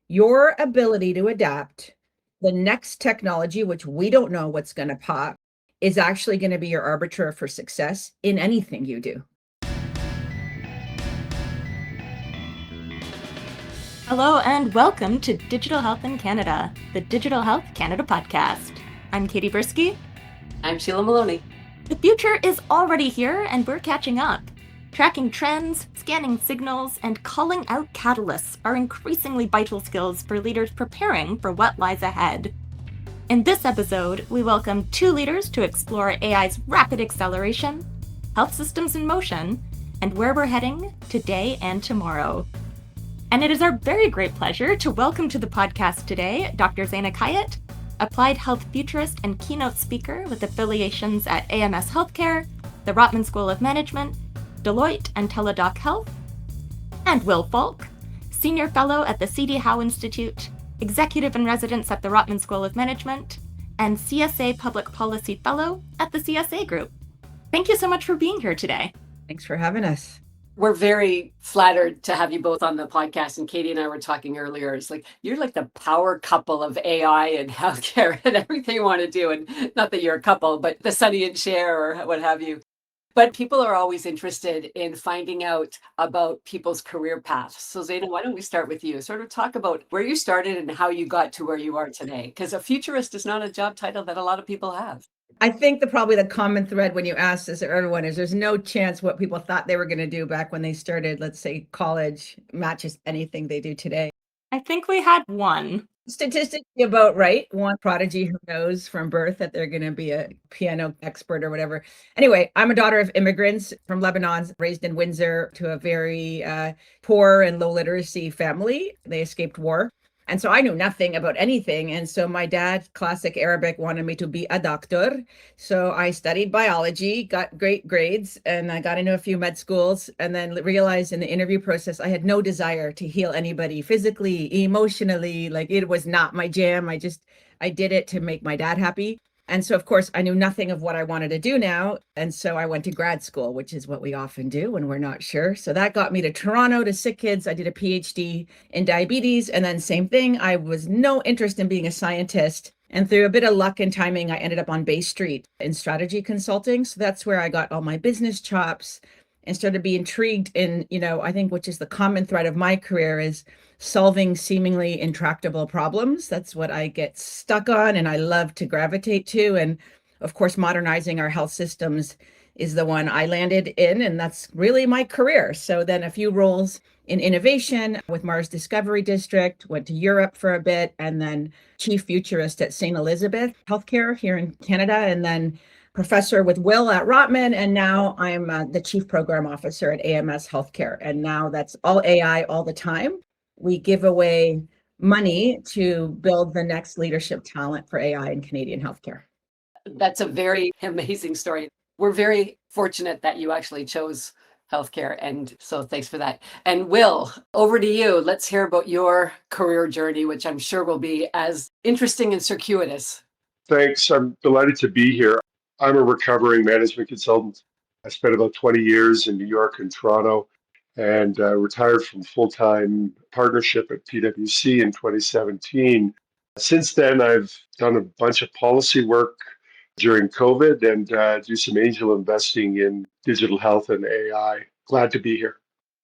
Your ability to adapt the next technology, which we don't know what's going to pop, is actually going to be your arbiter for success in anything you do. Hello and welcome to Digital Health in Canada, the Digital Health Canada podcast. I'm Katie Brisky. I'm Sheila Maloney. The future is already here and we're catching up. Tracking trends, scanning signals, and calling out catalysts are increasingly vital skills for leaders preparing for what lies ahead. In this episode, we welcome two leaders to explore AI's rapid acceleration, health systems in motion, and where we're heading today and tomorrow. And it is our very great pleasure to welcome to the podcast today Dr. Zayna Khayat, applied health futurist and keynote speaker with affiliations at AMS Healthcare, the Rotman School of Management, Deloitte and Teladoc Health, and Will Falk, senior fellow at the C.D. Howe Institute, executive in residence at the Rotman School of Management, and CSA Public Policy Fellow at the CSA Group. Thank you so much for being here today. Thanks for having us. We're very flattered to have you both on the podcast. And Katie and I were talking earlier. It's like, you're like the power couple of AI and healthcare and everything you want to do. And not that you're a couple, but the Sonny and Cher or what have you. But people are always interested in finding out about people's career paths. So Zayna, why don't we start with you? Sort of talk about where you started and how you got to where you are today. Because a futurist is not a job title that a lot of people have. I think probably the common thread when you ask this to everyone is there's no chance what people thought they were going to do back when they started, let's say, college matches anything they do today. I think we had one. Statistically about right. One prodigy who knows from birth that they're going to be a piano expert or whatever. Anyway, I'm a daughter of immigrants from Lebanon, raised in Windsor to a very poor and low literacy family. They escaped war. And so I knew nothing about anything. And so my dad, classic Arabic, wanted me to be a doctor. So I studied biology, got great grades, and I got into a few med schools, and then realized in the interview process, I had no desire to heal anybody physically, emotionally. Like, it was not my jam. I did it to make my dad happy. And so, of course, I knew nothing of what I wanted to do now. And so I went to grad school, which is what we often do when we're not sure. So that got me to Toronto to sick kids. I did a PhD in diabetes. And then same thing, I was no interest in being a scientist. And through a bit of luck and timing, I ended up on Bay Street in strategy consulting. So that's where I got all my business chops and started to be intrigued in, I think, which is the common thread of my career, is solving seemingly intractable problems. That's what I get stuck on and I love to gravitate to. And of course, modernizing our health systems is the one I landed in, and that's really my career. So then a few roles in innovation with Mars Discovery District, went to Europe for a bit, and then chief futurist at St. Elizabeth Healthcare here in Canada, and then professor with Will at Rotman, and now I'm the chief program officer at AMS Healthcare. And now that's all AI all the time. We give away money to build the next leadership talent for AI in Canadian healthcare. That's a very amazing story. We're very fortunate that you actually chose healthcare. And so thanks for that. And Will, over to you. Let's hear about your career journey, which I'm sure will be as interesting and circuitous. Thanks. I'm delighted to be here. I'm a recovering management consultant. I spent about 20 years in New York and Toronto, and retired from full-time partnership at PwC in 2017. Since then, I've done a bunch of policy work during COVID and do some angel investing in digital health and AI. Glad to be here.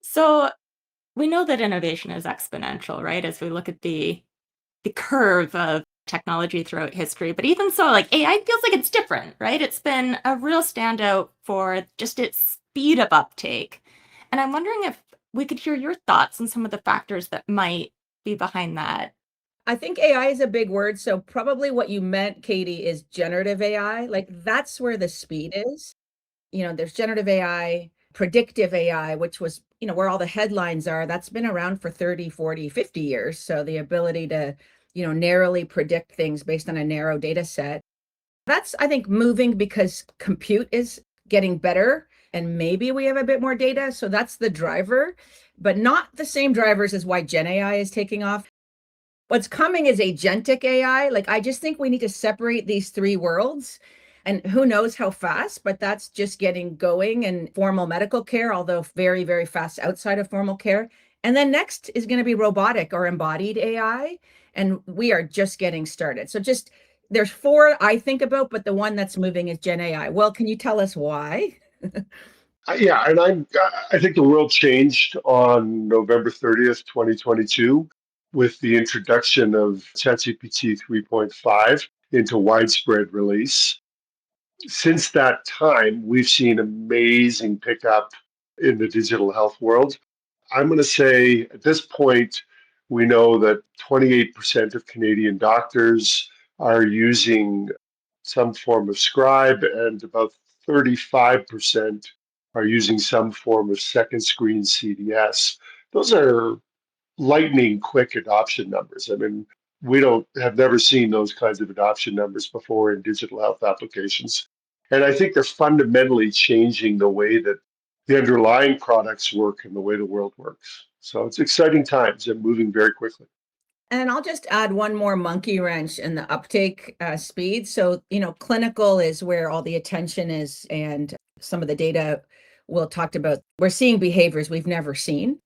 So we know that innovation is exponential, right? As we look at the curve of technology throughout history. But even so, like, AI feels like it's different, right? It's been a real standout for just its speed of uptake. And I'm wondering if we could hear your thoughts on some of the factors that might be behind that. I think AI is a big word. So probably what you meant, Katie, is generative AI. Like, that's where the speed is. There's generative AI, predictive AI, which was, where all the headlines are. That's been around for 30, 40, 50 years. So the ability to, narrowly predict things based on a narrow data set. That's, I think, moving because compute is getting better. And maybe we have a bit more data. So that's the driver, but not the same drivers as why GenAI is taking off. What's coming is agentic AI. Like, I just think we need to separate these three worlds. And who knows how fast, but that's just getting going in formal medical care, although very, very fast outside of formal care. And then next is going to be robotic or embodied AI. And we are just getting started. So there's four I think about, but the one that's moving is Gen AI. Well, can you tell us why? Yeah, and I think the world changed on November 30th, 2022, with the introduction of ChatGPT 3.5 into widespread release. Since that time, we've seen amazing pickup in the digital health world. I'm going to say at this point, we know that 28% of Canadian doctors are using some form of scribe, and about 35% are using some form of second screen CDS. Those are lightning quick adoption numbers. I mean, we don't have never seen those kinds of adoption numbers before in digital health applications. And I think they're fundamentally changing the way that the underlying products work and the way the world works. So it's exciting times and moving very quickly. And I'll just add one more monkey wrench in the uptake speed. So, clinical is where all the attention is, and some of the data Will talked about. We're seeing behaviors we've never seen.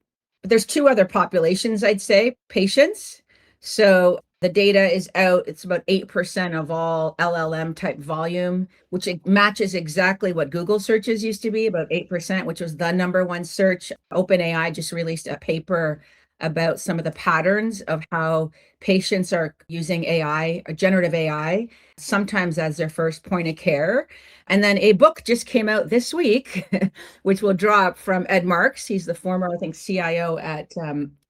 But there's two other populations, I'd say, patients. So the data is out. It's about 8% of all LLM type volume, which it matches exactly what Google searches used to be, about 8%, which was the number one search. OpenAI just released a paper about some of the patterns of how patients are using AI, generative AI, sometimes as their first point of care. And then a book just came out this week, which will drop from Ed Marks. He's the former, I think, CIO at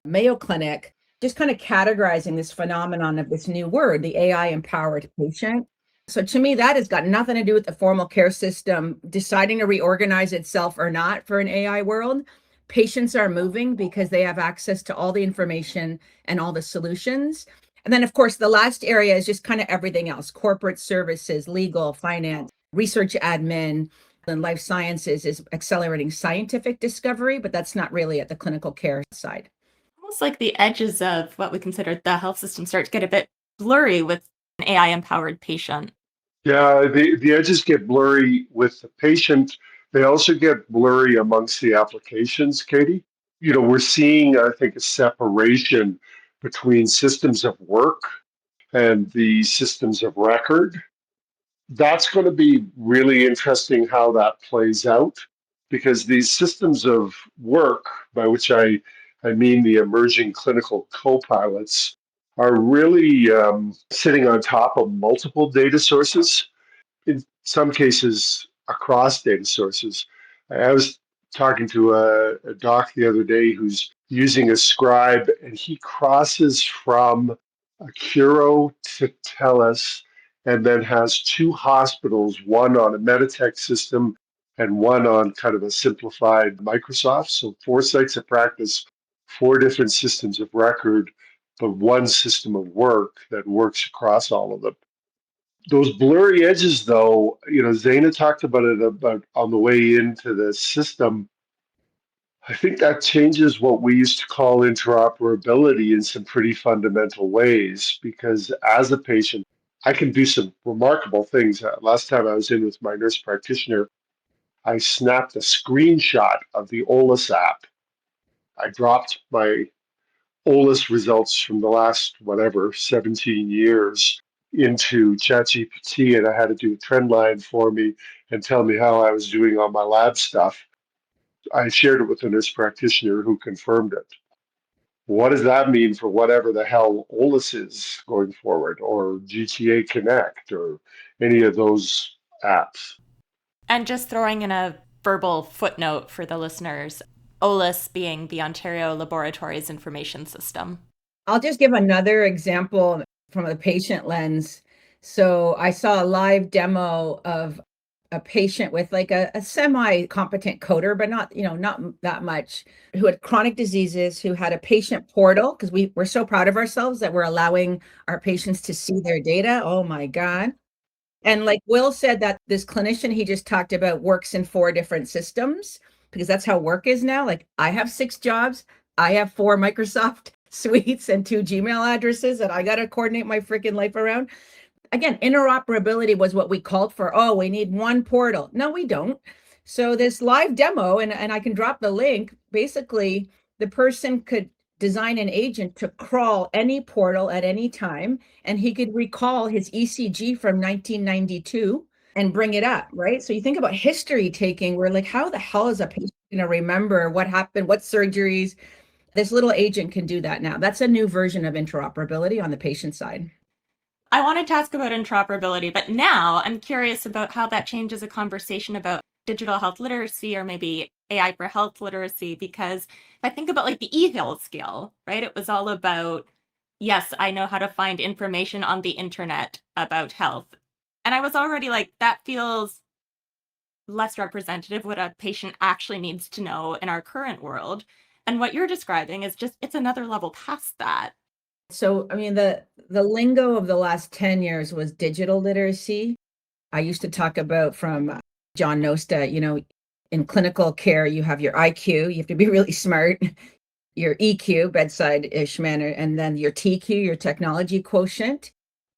Mayo Clinic, just kind of categorizing this phenomenon of this new word, the AI empowered patient. So to me, that has got nothing to do with the formal care system deciding to reorganize itself or not for an AI world. Patients are moving because they have access to all the information and all the solutions. And then, of course, the last area is just kind of everything else: corporate services, legal, finance, research admin, and life sciences is accelerating scientific discovery, but that's not really at the clinical care side. Almost like the edges of what we consider the health system start to get a bit blurry with an AI-empowered patient. Yeah, the edges get blurry with the patient. They also get blurry amongst the applications, Katie. We're seeing, I think, a separation between systems of work and the systems of record. That's going to be really interesting how that plays out, because these systems of work, by which I mean the emerging clinical co-pilots, are really sitting on top of multiple data sources, in some cases across data sources. I was talking to a doc the other day who's using a scribe, and he crosses from Accuro to TELUS, and then has two hospitals, one on a Meditech system and one on kind of a simplified Microsoft. So four sites of practice, four different systems of record, but one system of work that works across all of them. Those blurry edges, though, Zayna talked about it about on the way into the system. I think that changes what we used to call interoperability in some pretty fundamental ways, because as a patient, I can do some remarkable things. Last time I was in with my nurse practitioner, I snapped a screenshot of the OLIS app. I dropped my OLIS results from the last, 17 years into ChatGPT, and I had to do a trend line for me and tell me how I was doing on my lab stuff. I shared it with a nurse practitioner who confirmed it. What does that mean for whatever the hell OLIS is going forward, or GTA Connect, or any of those apps? And just throwing in a verbal footnote for the listeners, OLIS being the Ontario Laboratories Information System. I'll just give another example from a patient lens. So I saw a live demo of a patient with like a semi-competent coder, but not that much, who had chronic diseases, who had a patient portal, because we're so proud of ourselves that we're allowing our patients to see their data. Oh my God. And like Will said, that this clinician he just talked about works in four different systems, because that's how work is now. Like, I have 6 jobs. I have 4 Microsoft suites and 2 Gmail addresses that I got to coordinate my freaking life around. Again, interoperability was what we called for. Oh, we need one portal. No, we don't. So this live demo, and I can drop the link, basically the person could design an agent to crawl any portal at any time, and he could recall his ECG from 1992 and bring it up, right? So you think about history taking, we're like, how the hell is a patient going to remember what happened, what surgeries? This little agent can do that now. That's a new version of interoperability on the patient side. I wanted to ask about interoperability, but now I'm curious about how that changes a conversation about digital health literacy or maybe AI for health literacy, because if I think about like the eHealth scale, right? It was all about, yes, I know how to find information on the internet about health. And I was already like, that feels less representative what a patient actually needs to know in our current world. And what you're describing is just, it's another level past that. So, I mean, the lingo of the last 10 years was digital literacy. I used to talk about from John Nosta, in clinical care, you have your IQ, you have to be really smart, your EQ, bedside-ish manner, and then your TQ, your technology quotient.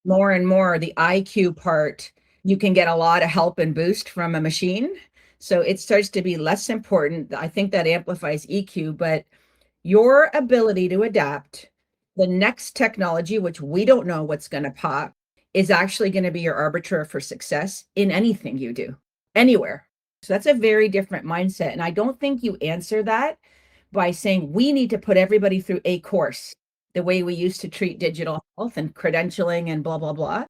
More and more, the IQ part, you can get a lot of help and boost from a machine. So it starts to be less important. I think that amplifies EQ, but your ability to adapt the next technology, which we don't know what's going to pop, is actually going to be your arbiter for success in anything you do, anywhere. So that's a very different mindset. And I don't think you answer that by saying we need to put everybody through a course, the way we used to treat digital health and credentialing and blah, blah, blah.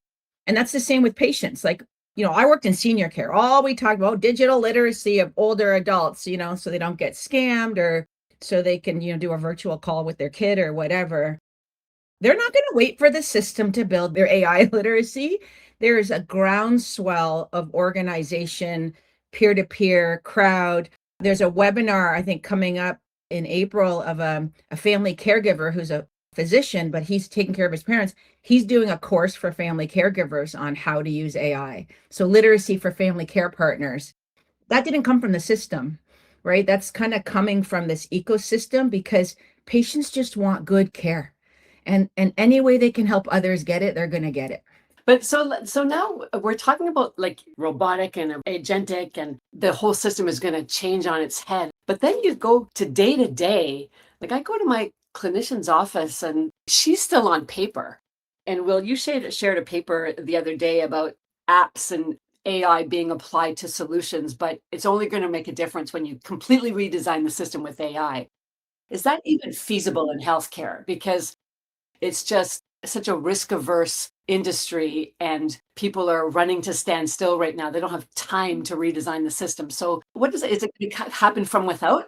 And that's the same with patients. Like, I worked in senior care. All we talked about digital literacy of older adults, so they don't get scammed or so they can, do a virtual call with their kid or whatever. They're not going to wait for the system to build their AI literacy. There is a groundswell of organization, peer-to-peer, crowd. There's a webinar, I think, coming up in April of a family caregiver who's a physician, but he's taking care of his parents. He's doing a course for family caregivers on how to use AI. So literacy for family care partners. That didn't come from the system, right? That's kind of coming from this ecosystem because patients just want good care. And any way they can help others get it, they're going to get it. But so now we're talking about like robotic and agentic, and the whole system is going to change on its head. But then you go to day, like I go to my clinician's office and she's still on paper. And Will, you shared a paper the other day about apps and AI being applied to solutions, but it's only going to make a difference when you completely redesign the system with AI. Is that even feasible in healthcare? Because it's just such a risk-averse industry and people are running to stand still right now. They don't have time to redesign the system. So is it going to happen from without?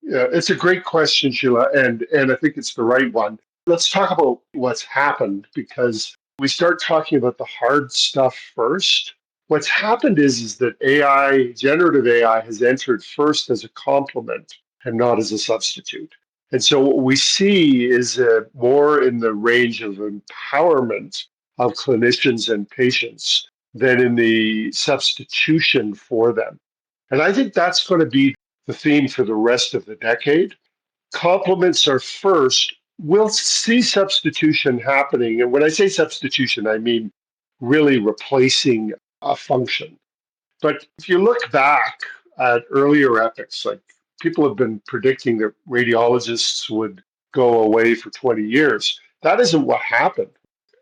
Yeah, it's a great question, Sheila, and I think it's the right one. Let's talk about what's happened because we start talking about the hard stuff first. What's happened is that AI, generative AI, has entered first as a complement and not as a substitute. And so what we see is more in the range of empowerment of clinicians and patients than in the substitution for them. And I think that's going to be the theme for the rest of the decade. Complements are first. We'll see substitution happening. And when I say substitution, I mean really replacing a function. But if you look back at earlier epochs, like people have been predicting that radiologists would go away for 20 years. That isn't what happened.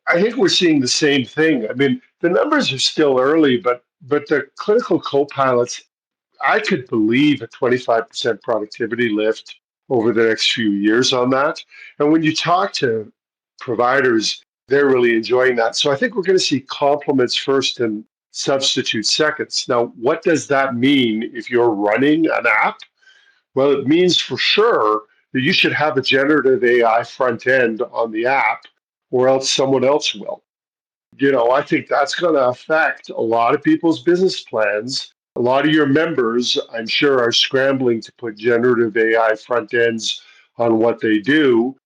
I think we're seeing the same thing. I mean, the numbers are still early, but the clinical co-pilots, I could believe a 25% productivity lift over the next few years on that. And when you talk to providers, they're really enjoying that. So I think we're going to see complements first and substitute seconds. Now, what does that mean if you're running an app? Well, it means for sure that you should have a generative AI front end on the app, or else someone else will. I think that's going to affect a lot of people's business plans. A lot of your members, I'm sure, are scrambling to put generative AI front ends on what they do.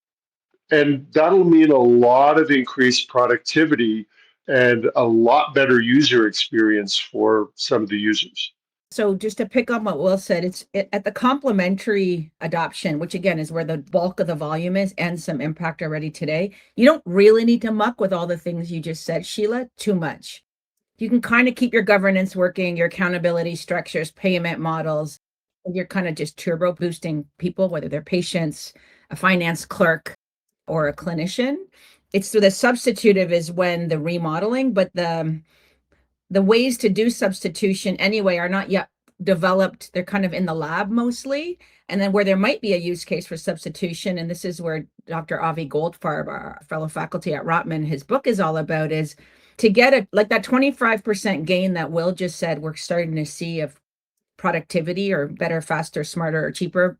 And that'll mean a lot of increased productivity and a lot better user experience for some of the users. So just to pick up what Will said, it's at the complementary adoption, which again is where the bulk of the volume is and some impact already today. You don't really need to muck with all the things you just said, Sheila, too much. You can kind of keep your governance working, your accountability structures, payment models. you're kind of just turbo boosting people, whether they're patients, a finance clerk, or a clinician. It's so the substitutive is when the remodeling, but the ways to do substitution anyway are not yet developed. They're kind of in the lab mostly. And then where there might be a use case for substitution, and this is where Dr. Avi Goldfarb, our fellow faculty at Rotman, his book is all about, is to get like that 25% gain that Will just said we're starting to see of productivity or better, faster, smarter, or cheaper.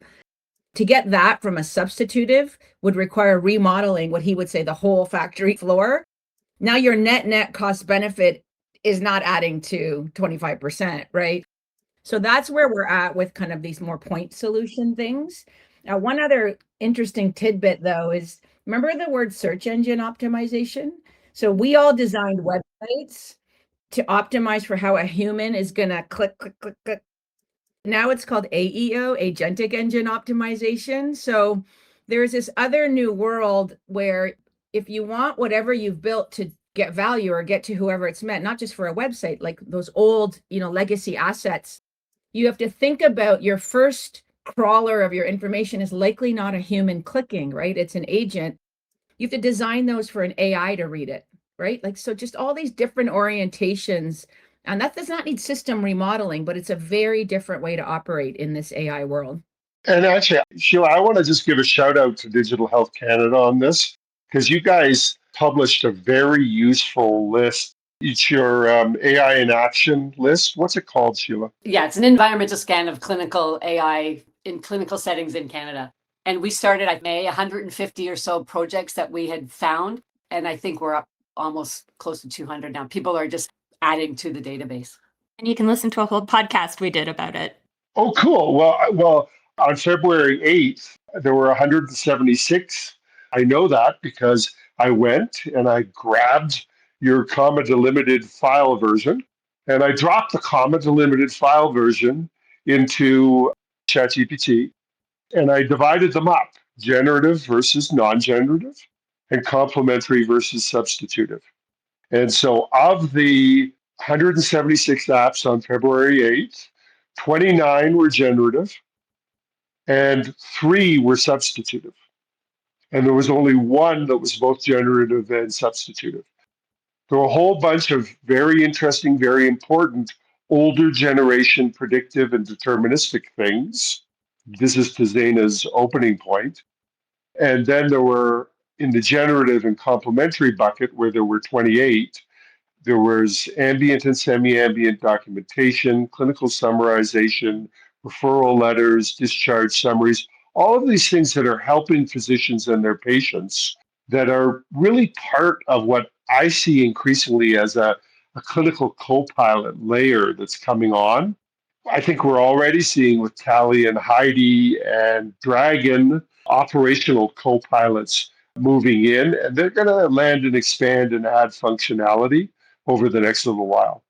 To get that from a substitutive would require remodeling what he would say the whole factory floor. Now your net cost benefit is not adding to 25%, right? So that's where we're at with kind of these more point solution things. Now, one other interesting tidbit, though, is remember the word search engine optimization? So we all designed websites to optimize for how a human is going to click, click, click, click. Now it's called AEO, Agentic Engine Optimization. So there's this other new world where if you want whatever you've built to get value or get to whoever it's meant, not just for a website, like those old, legacy assets, you have to think about your first crawler of your information is likely not a human clicking, right? It's an agent. You have to design those for an AI to read it, right? Like, so just all these different orientations, and that does not need system remodeling, but it's a very different way to operate in this AI world. And actually, Sheila, I want to just give a shout out to Digital Health Canada on this, because you guys published a very useful list. It's your AI in action list. What's it called, Sheila? Yeah, it's an environmental scan of clinical AI in clinical settings in Canada. And we started at May, 150 or so projects that we had found. And I think we're up almost close to 200 now. People are just adding to the database. And you can listen to a whole podcast we did about it. Oh, cool. Well, on February 8th, there were 176. I know that because I went and I grabbed your comma delimited file version and I dropped the comma delimited file version into ChatGPT and I divided them up, generative versus non-generative and complementary versus substitutive. And so of the 176 apps on February 8th, 29 were generative and 3 were substitutive. And there was only one that was both generative and substitutive. There were a whole bunch of very interesting, very important older generation predictive and deterministic things. This is to Zayna's opening point. And then there were, in the generative and complementary bucket, where there were 28, there was ambient and semi-ambient documentation, clinical summarization, referral letters, discharge summaries, all of these things that are helping physicians and their patients that are really part of what I see increasingly as a clinical co-pilot layer that's coming on. I think we're already seeing with Tally and Heidi and Dragon operational co-pilots moving in, and they're going to land and expand and add functionality over the next little while.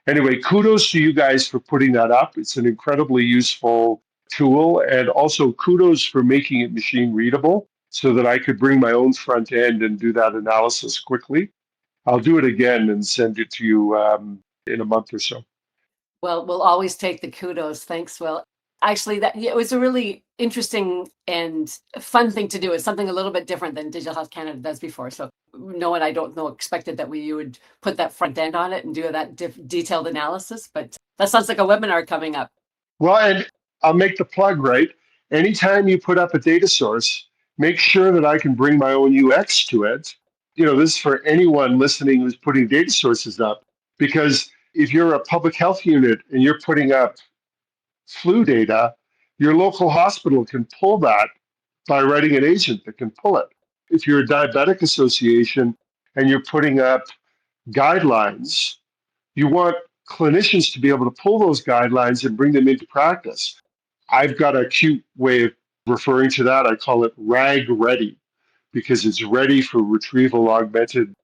Anyway, kudos to you guys for putting that up. It's an incredibly useful tool, and also kudos for making it machine readable so that I could bring my own front end and do that analysis quickly. I'll do it again and send it to you in a month or so. Well, we'll always take the kudos. Thanks, Will. Actually, it was a really interesting and fun thing to do. It's something a little bit different than Digital Health Canada does before. So no one, I don't know, expected that you would put that front end on it and do that detailed analysis. But that sounds like a webinar coming up. Well, and I'll make the plug, right? Anytime you put up a data source, make sure that I can bring my own UX to it. This is for anyone listening who's putting data sources up, because if you're a public health unit and you're putting up flu data, your local hospital can pull that by writing an agent that can pull it. If you're a diabetic association and you're putting up guidelines, you want clinicians to be able to pull those guidelines and bring them into practice. I've got a cute way of referring to that. I call it RAG ready, because it's ready for retrieval augmented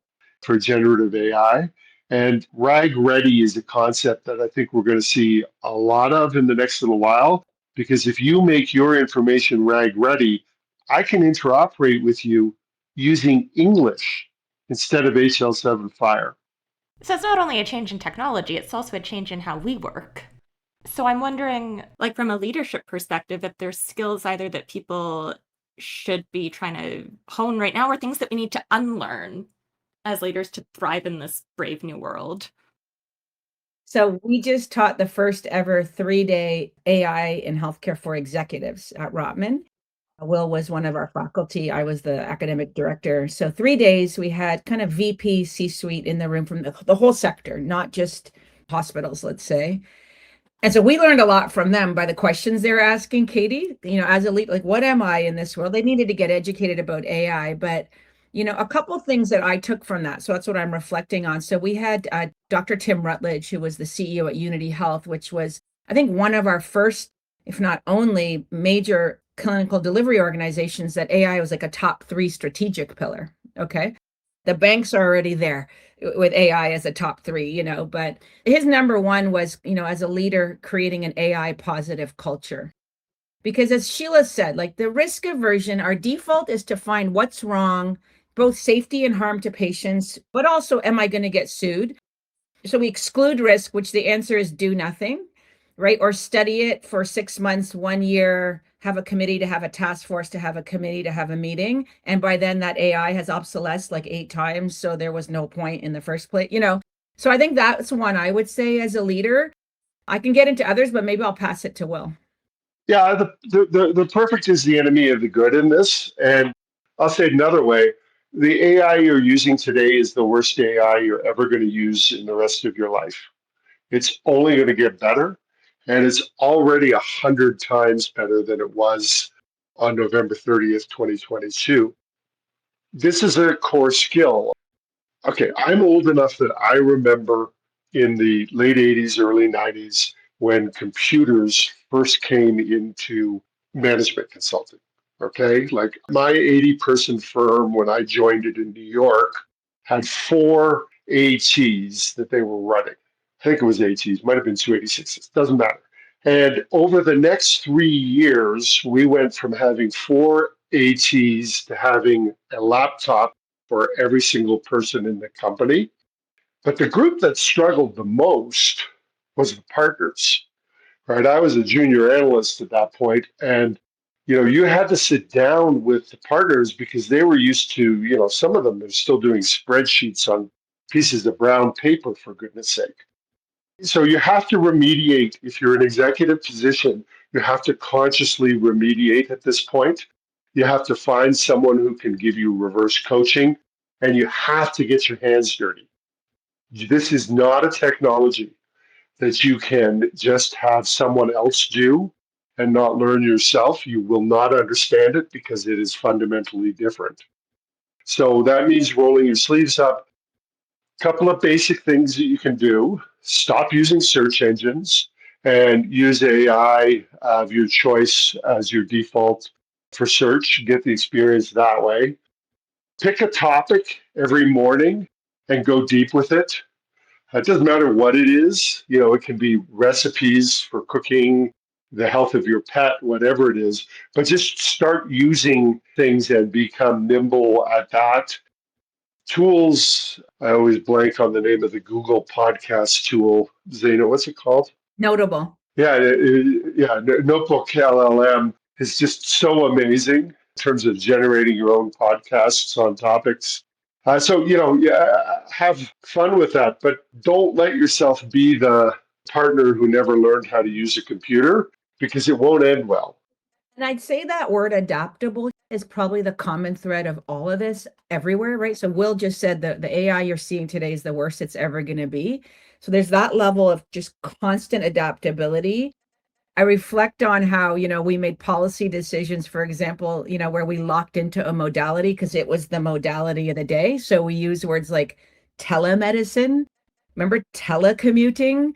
for generative AI. And RAG ready is a concept that I think we're going to see a lot of in the next little while, because if you make your information RAG ready, I can interoperate with you using English instead of HL7 Fire. So it's not only a change in technology, it's also a change in how we work. So I'm wondering, like from a leadership perspective, if there's skills either that people should be trying to hone right now or things that we need to unlearn as leaders to thrive in this brave new world. So we just taught the first ever 3-day AI in healthcare for executives at Rotman. Will was one of our faculty. I was the academic director. So 3 days we had kind of VP C-suite in the room from the whole sector, not just hospitals, let's say. And so we learned a lot from them by the questions they're asking, Katie, as a lead, like, what am I in this world? They needed to get educated about AI, but, a couple of things that I took from that. So that's what I'm reflecting on. So we had Dr. Tim Rutledge, who was the CEO at Unity Health, which was, I think, one of our first, if not only, major clinical delivery organizations that AI was like a top 3 strategic pillar. Okay. The banks are already there with AI as a top 3, but his number one was, as a leader, creating an AI positive culture. Because as Sheila said, like the risk aversion, our default is to find what's wrong, both safety and harm to patients, but also, am I going to get sued? So we exclude risk, which the answer is do nothing, right? Or study it for 6 months, 1 year, have a committee to have a task force to have a committee to have a meeting. And by then that AI has obsolesced like 8 times. So there was no point in the first place, So I think that's one I would say as a leader. I can get into others, but maybe I'll pass it to Will. Yeah, the perfect is the enemy of the good in this. And I'll say it another way. The AI you're using today is the worst AI you're ever going to use in the rest of your life. It's only going to get better, and it's already 100 times better than it was on November 30th, 2022. This is a core skill. Okay, I'm old enough that I remember in the late 80s, early 90s, when computers first came into management consulting. Okay, like my 80-person firm when I joined it in New York had 4 ATs that they were running. I think it was ATs, might have been 286s, doesn't matter. And over the next 3 years, we went from having 4 ATs to having a laptop for every single person in the company. But the group that struggled the most was the partners, right? I was a junior analyst at that point, and you had to sit down with the partners because they were used to, some of them are still doing spreadsheets on pieces of brown paper, for goodness sake. So you have to remediate. If you're in an executive position, you have to consciously remediate at this point. You have to find someone who can give you reverse coaching, and you have to get your hands dirty. This is not a technology that you can just have someone else do and not learn yourself. You will not understand it because it is fundamentally different. So that means rolling your sleeves up. Couple of basic things that you can do: stop using search engines and use AI of your choice as your default for search. Get the experience that way. Pick a topic every morning and go deep with it. It doesn't matter what it is. It can be recipes for cooking, the health of your pet, whatever it is. But just start using things and become nimble at that. Tools, I always blank on the name of the Google podcast tool. Zayna, what's it called? Notable. Yeah, Notebook LLM is just so amazing in terms of generating your own podcasts on topics. Have fun with that, but don't let yourself be the partner who never learned how to use a computer because it won't end well. And I'd say that word adaptable is probably the common thread of all of this everywhere, right? So Will just said the AI you're seeing today is the worst it's ever going to be. So there's that level of just constant adaptability. I reflect on how, we made policy decisions, for example, where we locked into a modality because it was the modality of the day. So we use words like telemedicine. Remember telecommuting?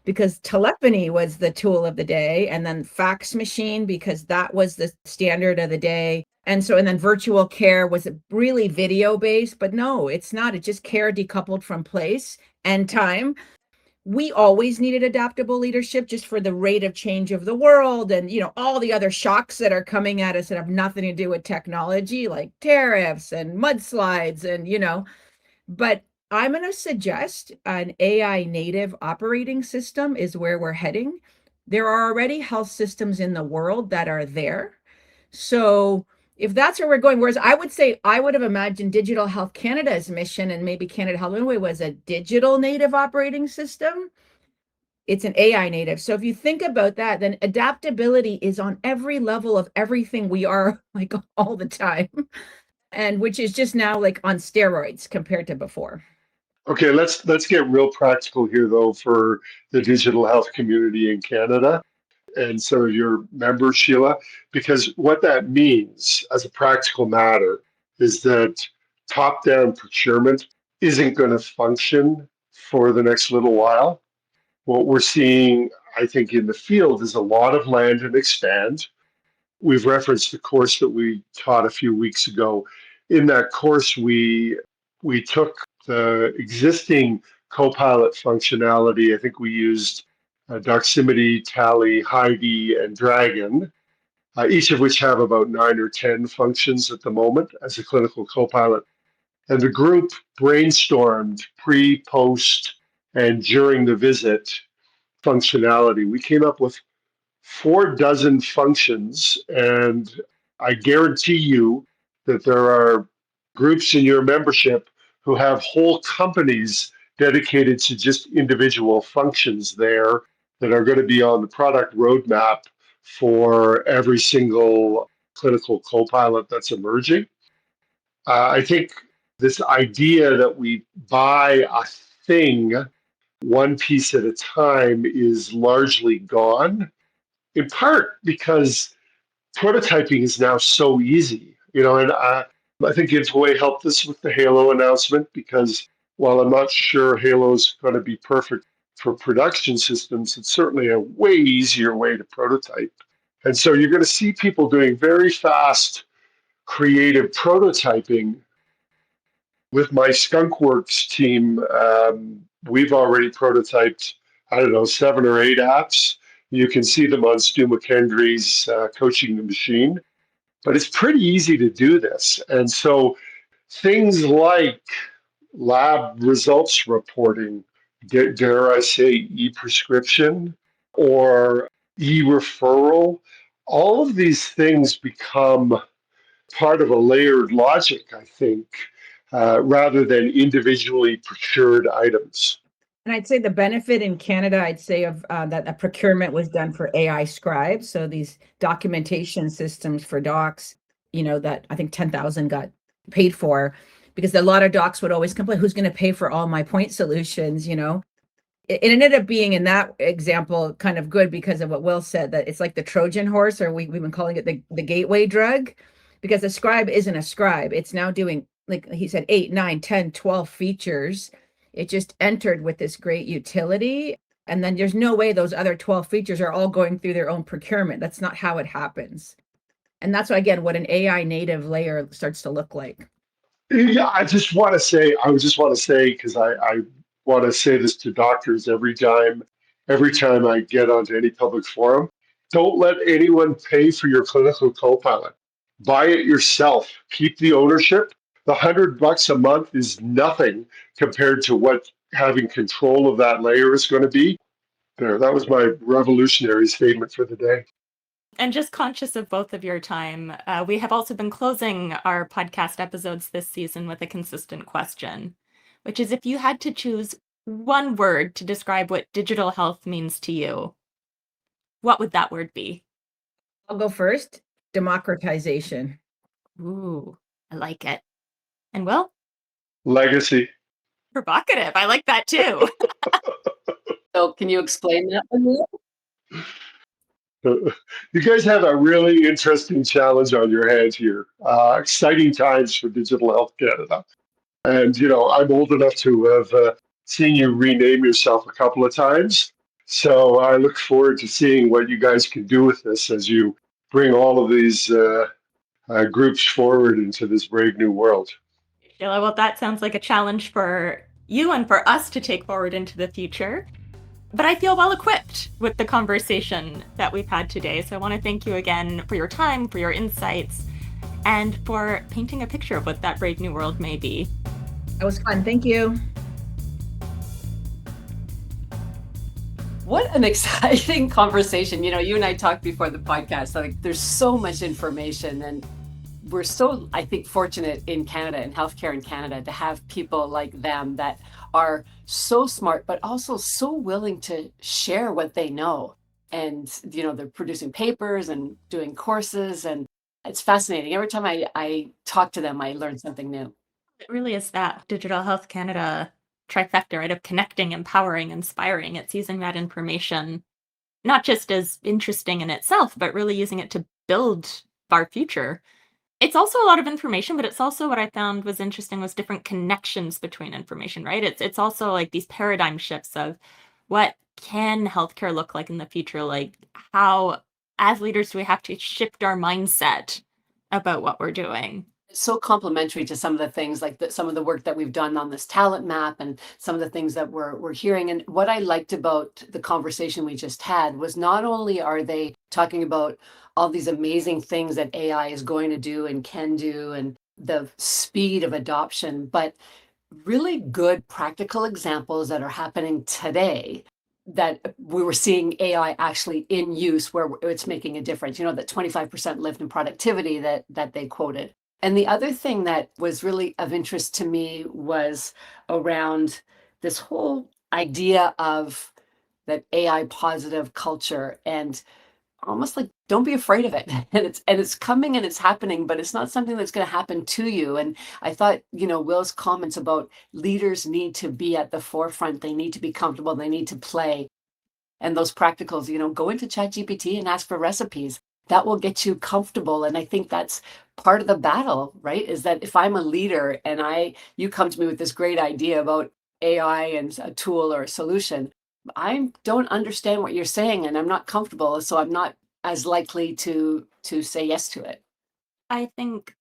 Because telephony was the tool of the day, and then fax machine because that was the standard of the day. And then virtual care was really video based, but no, it's not. It's just care decoupled from place and time. We always needed adaptable leadership just for the rate of change of the world and all the other shocks that are coming at us that have nothing to do with technology, like tariffs and mudslides and but I'm going to suggest an AI native operating system is where we're heading. There are already health systems in the world that are there. So if that's where we're going, whereas I would say I would have imagined Digital Health Canada's mission, and maybe Canada Health Anyway, was a digital native operating system. It's an AI native. So if you think about that, then adaptability is on every level of everything we are, like, all the time, and which is just now like on steroids compared to before. Okay, let's get real practical here though for the digital health community in Canada and some of your members, Sheila, because what that means as a practical matter is that top-down procurement isn't going to function for the next little while. What we're seeing, I think, in the field is a lot of land and expand. We've referenced the course that we taught a few weeks ago. In that course, we took the existing Copilot functionality. I think we used Doximity, Tally, Heidi, and Dragon, each of which have about 9 or 10 functions at the moment as a clinical Copilot. And the group brainstormed pre, post, and during the visit functionality. We came up with 4 dozen functions, and I guarantee you that there are groups in your membership who have whole companies dedicated to just individual functions there that are going to be on the product roadmap for every single clinical copilot that's emerging. I think this idea that we buy a thing one piece at a time is largely gone, in part because prototyping is now so easy, and I think Giveaway helped us with the Halo announcement because while I'm not sure Halo's going to be perfect for production systems, it's certainly a way easier way to prototype. And so you're going to see people doing very fast, creative prototyping. With my Skunkworks team, we've already prototyped, I don't know, 7 or 8 apps. You can see them on Stu McKendry's Coaching the Machine. But it's pretty easy to do this. And so things like lab results reporting, dare I say, e-prescription or e-referral, all of these things become part of a layered logic, I think, rather than individually procured items. And I'd say the benefit in Canada, I'd say, of that a procurement was done for AI scribes. So these documentation systems for docs, that I think 10,000 got paid for, because a lot of docs would always complain, who's going to pay for all my point solutions, It ended up being, in that example, kind of good because of what Will said, that it's like the Trojan horse, or we've been calling it the gateway drug, because a scribe isn't a scribe. It's now doing, like he said, 8, 9, 10, 12 features. It just entered with this great utility. And then there's no way those other 12 features are all going through their own procurement. That's not how it happens. And that's, again, what an AI native layer starts to look like. Yeah, I just want to say, because I want to say this to doctors every time I get onto any public forum, don't let anyone pay for your clinical copilot. Buy it yourself. Keep the ownership. The $100 a month is nothing compared to what having control of that layer is going to be. There, that was my revolutionary statement for the day. And just conscious of both of your time, we have also been closing our podcast episodes this season with a consistent question, which is, if you had to choose one word to describe what digital health means to you, what would that word be? I'll go first. Democratization. Ooh, I like it. And Will? Legacy. Provocative. I like that too. So can you explain that one, Will? You guys have a really interesting challenge on your hands here. Exciting times for Digital Health Canada. And, I'm old enough to have seen you rename yourself a couple of times. So I look forward to seeing what you guys can do with this as you bring all of these groups forward into this brave new world. Sheila, well, that sounds like a challenge for you and for us to take forward into the future. But I feel well equipped with the conversation that we've had today. So I want to thank you again for your time, for your insights, and for painting a picture of what that brave new world may be. That was fun. Thank you. What an exciting conversation. You and I talked before the podcast, like there's so much information, and we're so, I think, fortunate in Canada and healthcare in Canada to have people like them that are so smart, but also so willing to share what they know. And, they're producing papers and doing courses, and it's fascinating. Every time I talk to them, I learn something new. It really is that Digital Health Canada trifecta, right, of connecting, empowering, inspiring. It's using that information not just as interesting in itself, but really using it to build our future. It's also a lot of information, but it's also what I found was interesting was different connections between information, right? It's also like these paradigm shifts of what can healthcare look like in the future? Like how, as leaders, do we have to shift our mindset about what we're doing? So complementary to some of the things like some of the work that we've done on this talent map and some of the things that we're hearing. And what I liked about the conversation we just had was not only are they talking about all these amazing things that AI is going to do and can do and the speed of adoption, but really good practical examples that are happening today that we were seeing AI actually in use where it's making a difference, that 25% lift in productivity that they quoted. And the other thing that was really of interest to me was around this whole idea of that AI positive culture and almost like don't be afraid of it. And it's coming and it's happening, but it's not something that's going to happen to you. And I thought, Will's comments about leaders need to be at the forefront, they need to be comfortable, they need to play. And those practicals, go into ChatGPT and ask for recipes. That will get you comfortable. And I think that's part of the battle, right? Is that if I'm a leader and you come to me with this great idea about AI and a tool or a solution, I don't understand what you're saying and I'm not comfortable. So I'm not as likely to say yes to it. I think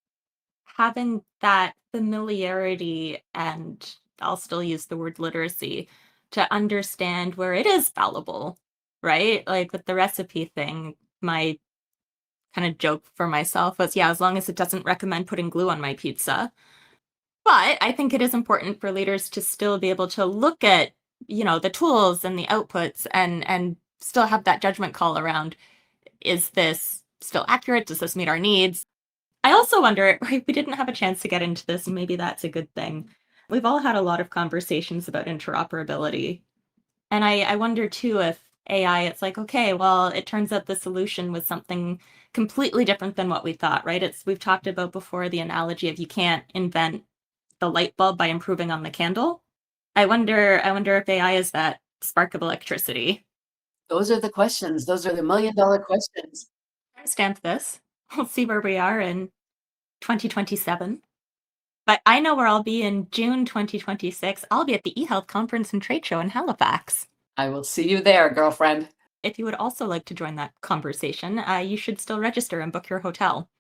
having that familiarity, and I'll still use the word literacy, to understand where it is fallible, right? Like with the recipe thing, my kind of joke for myself was, yeah, as long as it doesn't recommend putting glue on my pizza. But I think it is important for leaders to still be able to look at, the tools and the outputs and still have that judgment call around, is this still accurate? Does this meet our needs? I also wonder, right, we didn't have a chance to get into this, and maybe that's a good thing. We've all had a lot of conversations about interoperability. And I wonder too if AI, it's like, okay, well, it turns out the solution was something completely different than what we thought, right? We've talked about before the analogy of you can't invent the light bulb by improving on the candle. I wonder if AI is that spark of electricity. Those are the questions. Those are the million-dollar questions. Stamp this. We'll see where we are in 2027. But I know where I'll be in June 2026. I'll be at the eHealth conference and trade show in Halifax. I will see you there, girlfriend. If you would also like to join that conversation, you should still register and book your hotel.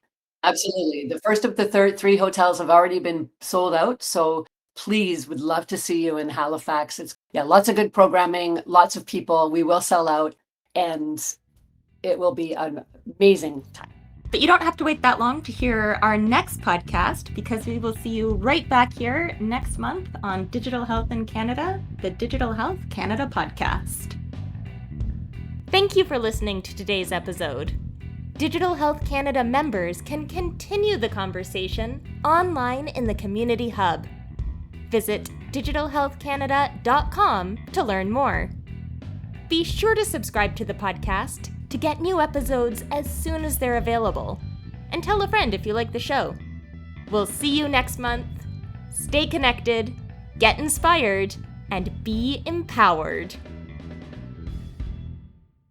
Absolutely. The first of the three hotels have already been sold out. So please, would love to see you in Halifax. It's lots of good programming, lots of people. We will sell out and it will be an amazing time. But you don't have to wait that long to hear our next podcast, because we will see you right back here next month on Digital Health in Canada, the Digital Health Canada podcast. Thank you for listening to today's episode. Digital Health Canada members can continue the conversation online in the Community Hub. Visit digitalhealthcanada.com to learn more. Be sure to subscribe to the podcast to get new episodes as soon as they're available. And tell a friend if you like the show. We'll see you next month. Stay connected, get inspired, and be empowered.